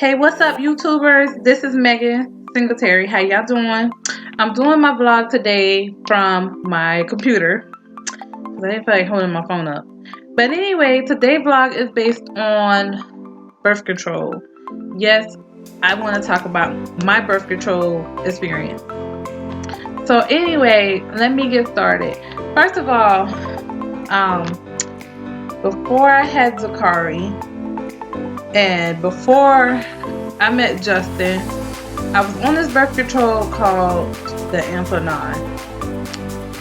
Hey, what's up, YouTubers? This is Megan Singletary. How y'all doing? I'm doing my vlog today from my computer because I didn't feel like holding my phone up. But anyway, today's vlog is based on birth control. Yes, I want to talk about my birth control experience. So anyway, let me get started. First of all, before I had Zakari and before I met Justin, I was on this birth control called the Nexplanon.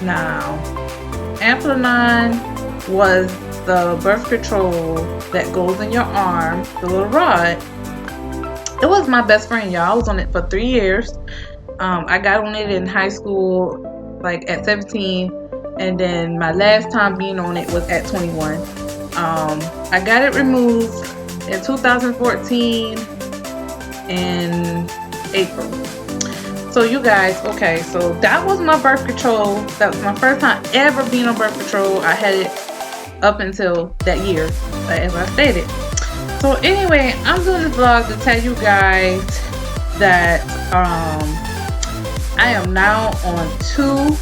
Now, Nexplanon was the birth control that goes in your arm, the little rod. It was my best friend, y'all. I was on it for 3 years. I got on it in high school, like at 17, and then my last time being on it was at 21. I got it removed in 2014 in April. So you guys, okay, so that was my birth control. That was my first time ever being on birth control. I had it up until that year, as I stated. So anyway, I'm doing this vlog to tell you guys that I am now on 2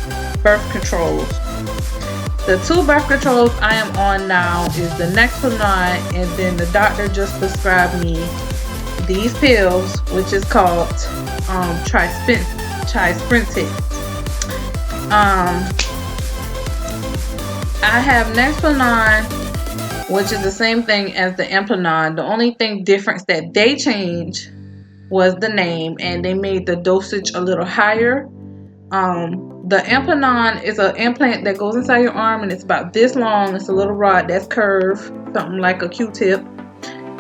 birth controls. The 2 birth controls I am on now is the Nexplanon, and then the doctor just prescribed me these pills, which is called Tri-Sprintec. I have Nexplanon, which is the same thing as the Nexplanon. The only thing difference that they changed was the name, and they made the dosage a little higher. The Nexplanon is an implant that goes inside your arm, and it's about this long. It's a little rod that's curved, something like a Q-tip.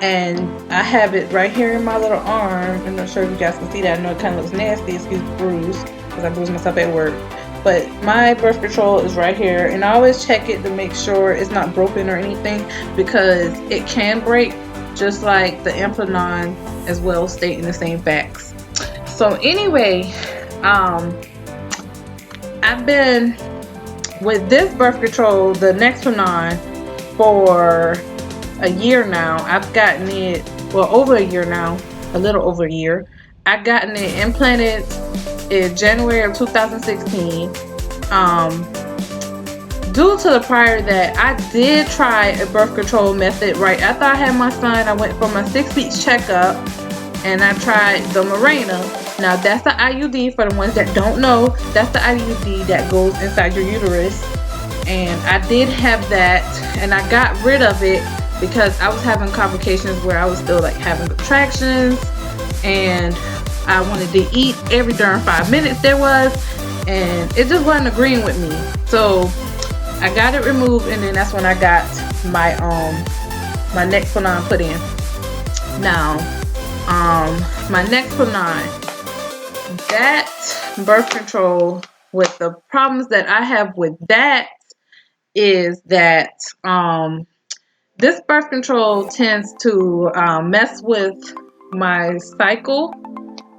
And I have it right here in my little arm. I'm not sure if you guys can see that. I know it kind of looks nasty. Excuse the bruise, because I bruised myself at work. But my birth control is right here, and I always check it to make sure it's not broken or anything, because it can break, just like the Nexplanon as well, stating the same facts. So anyway, I've been with this birth control, the Nexplanon, for a year now. I've gotten it, well, over a year now, a little over a year. I've gotten it implanted in January of 2016. Due to the prior that I did try a birth control method right after I had my son. I went for my 6-week checkup and I tried the Mirena. Now that's the IUD, for the ones that don't know. That's the IUD that goes inside your uterus, and I did have that, and I got rid of it because I was having complications where I was still like having contractions, and I wanted to eat every darn 5 minutes there was, and it just wasn't agreeing with me. So I got it removed, and then that's when I got my my Nexplanon put in. Now my Nexplanon, that birth control, with the problems that I have with that is that this birth control tends to mess with my cycle.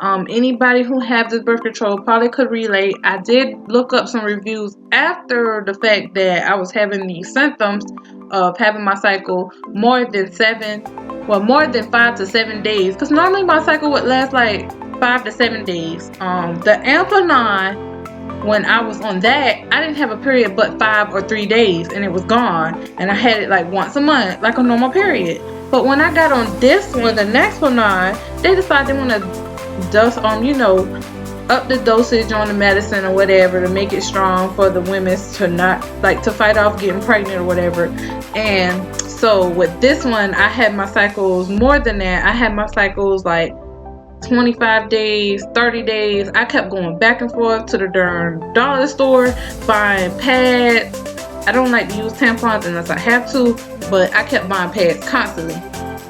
Anybody who have this birth control probably could relate. I did look up some reviews after the fact that I was having these symptoms of having my cycle more than 5 to 7 days, because normally my cycle would last like 5 to 7 days. The Nexplanon, when I was on that, I didn't have a period but 5 or 3 days, and it was gone, and I had it like once a month, like a normal period. But when I got on this one, the Nexplanon, they decided they want to up the dosage on the medicine or whatever to make it strong for the women to not, like, to fight off getting pregnant or whatever. And so with this one, I had my cycles more than that. I had my cycles like 25 days, 30 days. I kept going back and forth to the darn dollar store buying pads. I don't like to use tampons unless I have to, but I kept buying pads constantly.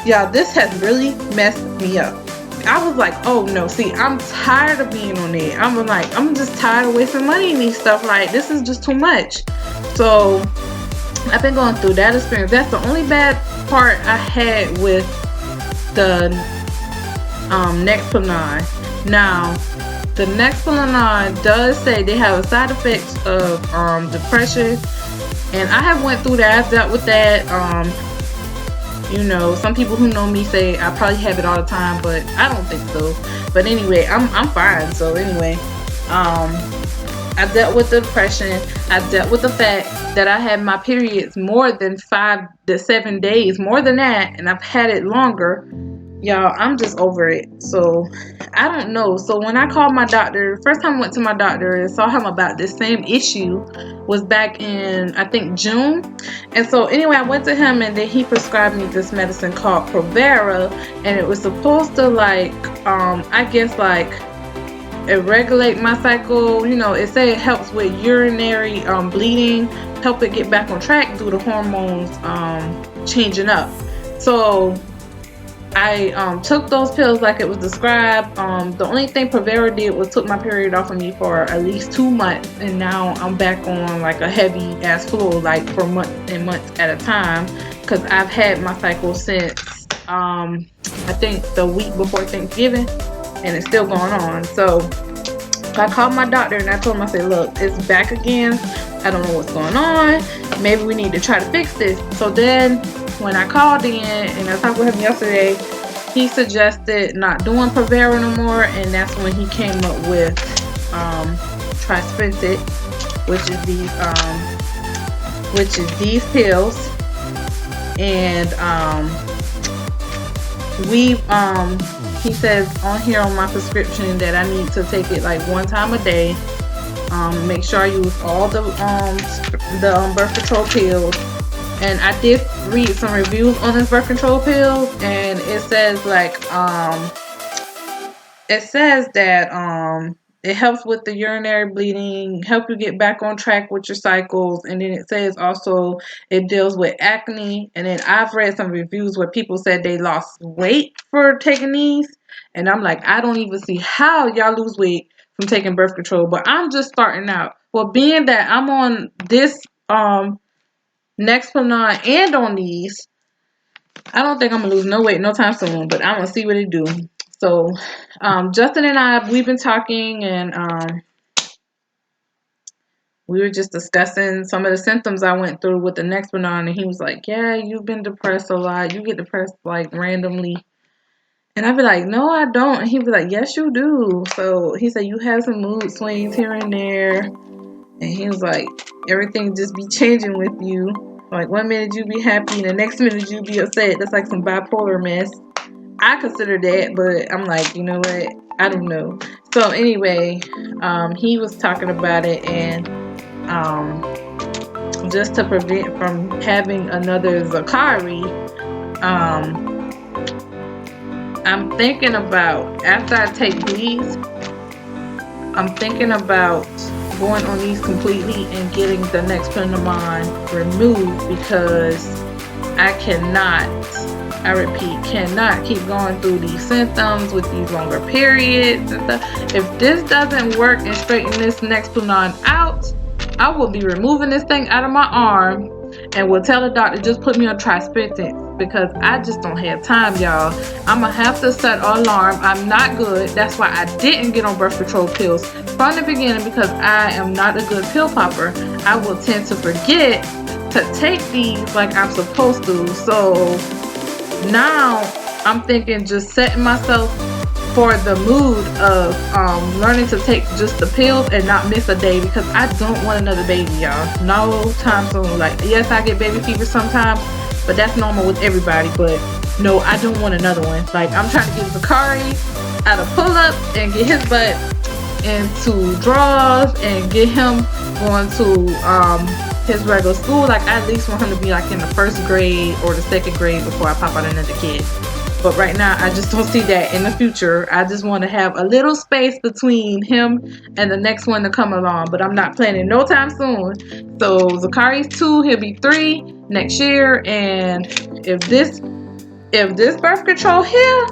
Y'all, this has really messed me up. I was like, oh no, see, I'm tired of being on it. I'm just tired of wasting money in these stuff. Like, this is just too much. So I've been going through that experience. That's the only bad part I had with the Nexplanon. Now, the Nexplanon does say they have side effects of depression, and I have went through that. I've dealt with that. You know, some people who know me say I probably have it all the time, but I don't think so. But anyway, I'm fine. So anyway, I dealt with the depression. I dealt with the fact that I had my periods more than 5 to 7 days, more than that, and I've had it longer. Y'all, I'm just over it. So I don't know. So when I called my doctor, first time I went to my doctor and saw him about this same issue was back in, I think, June. And so anyway, I went to him and then he prescribed me this medicine called Provera, and it was supposed to like, I guess like regulate my cycle. You know, it said it helps with urinary bleeding, help it get back on track due to hormones changing up. So I took those pills like it was described. The only thing Provera did was took my period off of me for at least 2 months, and now I'm back on like a heavy ass flow, like for months and months at a time, because I've had my cycle since I think the week before Thanksgiving, and it's still going on. So I called my doctor and I told him, I said, look, it's back again. I don't know what's going on. Maybe we need to try to fix this. So then when I called in and I talked with him yesterday, he suggested not doing Provera no more, and that's when he came up with Tri-Sprintec, which is these pills. And he says on here on my prescription that I need to take it like 1 time a day. Make sure I use all the birth control pills. And I did read some reviews on this birth control pills, and it says like that it helps with the urinary bleeding, help you get back on track with your cycles, and then it says also it deals with acne. And then I've read some reviews where people said they lost weight for taking these, and I'm like, I don't even see how y'all lose weight from taking birth control, but I'm just starting out. Well, being that I'm on this Nexplanon and on these, I don't think I'm gonna lose no weight no time soon, but I'm gonna see what it do. So Justin and I, we've been talking, and we were just discussing some of the symptoms I went through with the Nexplanon, and he was like, yeah, you've been depressed a lot. You get depressed like randomly. And I'd be like, no, I don't. And he'd be like, yes, you do. So he said, you have some mood swings here and there. And he was like, everything just be changing with you. Like 1 minute you be happy and the next minute you be upset. That's like some bipolar mess. I consider that, but I'm like, you know what? I don't know. So anyway, he was talking about it, and just to prevent from having another Zakari, I'm thinking about, after I take these, I'm thinking about going on these completely and getting the Nexplanon removed, because I cannot, I repeat, cannot keep going through these symptoms with these longer periods and stuff. If this doesn't work and straighten this Nexplanon out, I will be removing this thing out of my arm and will tell the doctor, just put me on Tri-Sprintec, because I just don't have time, y'all. I'm gonna have to set an alarm. I'm not good. That's why I didn't get on birth control pills from the beginning, because I am not a good pill popper. I will tend to forget to take these like I'm supposed to. So now I'm thinking just setting myself for the mood of learning to take just the pills and not miss a day, because I don't want another baby, y'all. No time soon. Like, yes, I get baby fever sometimes, but that's normal with everybody. But no, I don't want another one. Like, I'm trying to get Zakari out of pull-up and get his butt into draws and get him going to his regular school. Like, I at least want him to be like in the 1st grade or the 2nd grade before I pop out another kid. But right now, I just don't see that in the future. I just want to have a little space between him and the next one to come along. But I'm not planning no time soon. So Zakari's 2, he'll be 3 next year. And if this birth control here,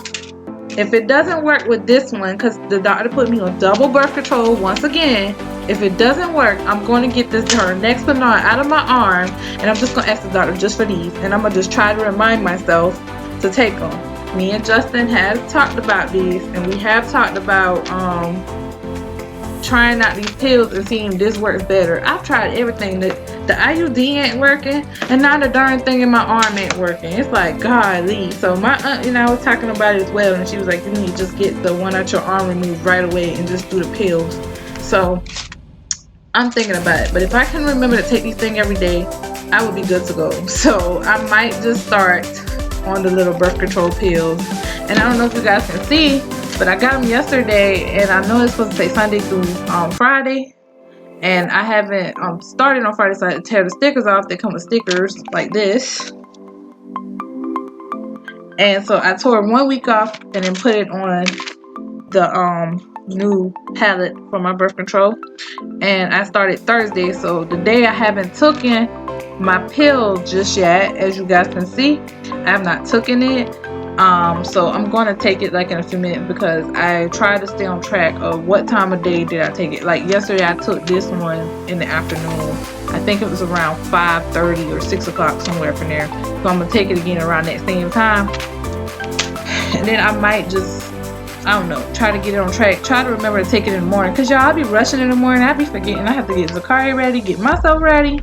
if it doesn't work with this one, because the doctor put me on double birth control once again, if it doesn't work, I'm going to get this Nexplanon out of my arm, and I'm just going to ask the doctor just for these, and I'm going to just try to remind myself to take them. Me and Justin have talked about these, and we have talked about trying out these pills and seeing this works better. I've tried everything. The IUD ain't working, and now the darn thing in my arm ain't working. It's like, golly. So my aunt and I was talking about it as well, and she was like, you need to just get the one out your arm removed right away and just do the pills. So I'm thinking about it. But if I can remember to take these things every day, I would be good to go. So I might just start on the little birth control pills. And I don't know if you guys can see, but I got them yesterday, and I know it's supposed to say Sunday through Friday. And I haven't started on Friday, so I had to tear the stickers off. They come with stickers like this. And so I tore 1 week off and then put it on the new palette for my birth control. And I started Thursday, so the day I haven't taken my pill just yet, as you guys can see. I have not taken it. So I'm going to take it like in a few minutes, because I try to stay on track of what time of day did I take it. Like yesterday I took this one in the afternoon. I think it was around 5:30 or 6 o'clock, somewhere from there. So I'm going to take it again around that same time. And then I might just, I don't know, try to get it on track. Try to remember to take it in the morning. Because y'all, I'll be rushing in the morning. I'll be forgetting. I have to get Zakari ready, get myself ready.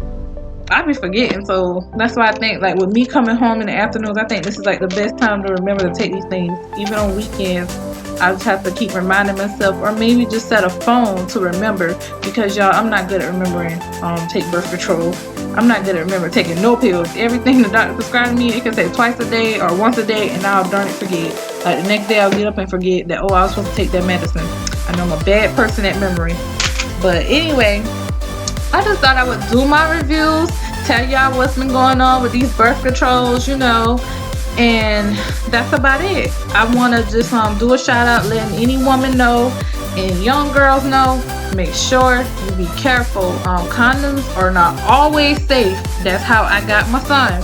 I'll be forgetting. So that's why I think, like, with me coming home in the afternoons, I think this is like the best time to remember to take these things. Even on weekends, I just have to keep reminding myself, or maybe just set a phone to remember. Because y'all, I'm not good at remembering take birth control. I'm not good at remembering taking no pills. Everything the doctor prescribed me, it can say twice a day or once a day, and I'll darn it forget. Like the next day I'll get up and forget that, oh, I was supposed to take that medicine. I know I'm a bad person at memory. But anyway, I just thought I would do my reviews, tell y'all what's been going on with these birth controls, you know, and that's about it. I want to just do a shout out, letting any woman know and young girls know, make sure you be careful. Condoms are not always safe. That's how I got my son.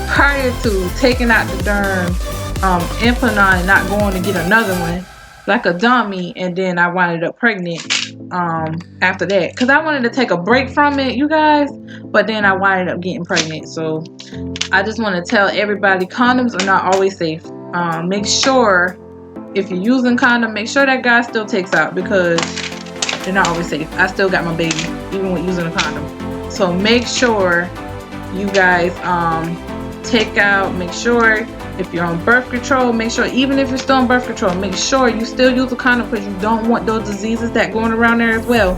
Prior to taking out the darn Nexplanon and not going to get another one like a dummy, and then I wound up pregnant after that, because I wanted to take a break from it, you guys, but then I wound up getting pregnant. So I just want to tell everybody, condoms are not always safe. Make sure if you're using condom, make sure that guy still takes out, because they're not always safe. I still got my baby even with using a condom. So make sure you guys take out, make sure if you're on birth control, make sure, even if you're still on birth control, make sure you still use a condom, because you don't want those diseases that going around there as well.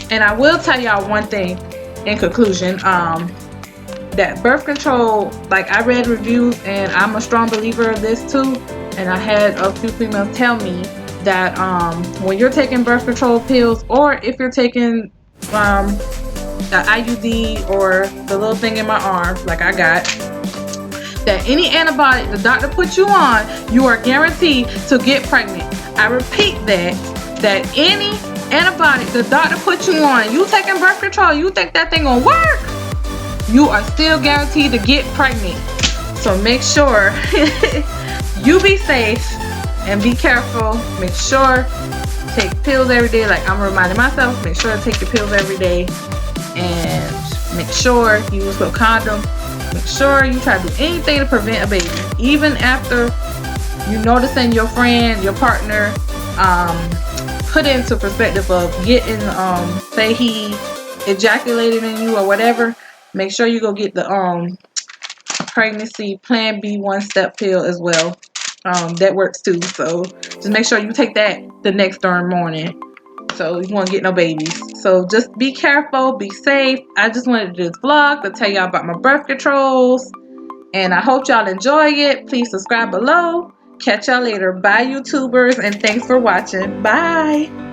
And I will tell y'all one thing in conclusion, that birth control, like, I read reviews and I'm a strong believer of this too, and I had a few females tell me that when you're taking birth control pills, or if you're taking the IUD or the little thing in my arm like I got, that any antibiotic the doctor puts you on, you are guaranteed to get pregnant. I repeat that any antibiotic the doctor puts you on, you taking birth control, you think that thing gonna work, you are still guaranteed to get pregnant. So make sure you be safe and be careful. Make sure take pills every day, like I'm reminding myself. Make sure to take your pills every day, and make sure you use a condom. Make sure you try to do anything to prevent a baby, even after you noticing your friend, your partner, put into perspective of getting, say he ejaculated in you or whatever. Make sure you go get the pregnancy plan B 1-step pill as well. That works too. So just make sure you take that the next darn morning, so you won't get no babies. So just be careful, be safe. I just wanted to do this vlog to tell y'all about my birth controls, and I hope y'all enjoy it. Please subscribe below. Catch y'all later. Bye, YouTubers, and thanks for watching. Bye.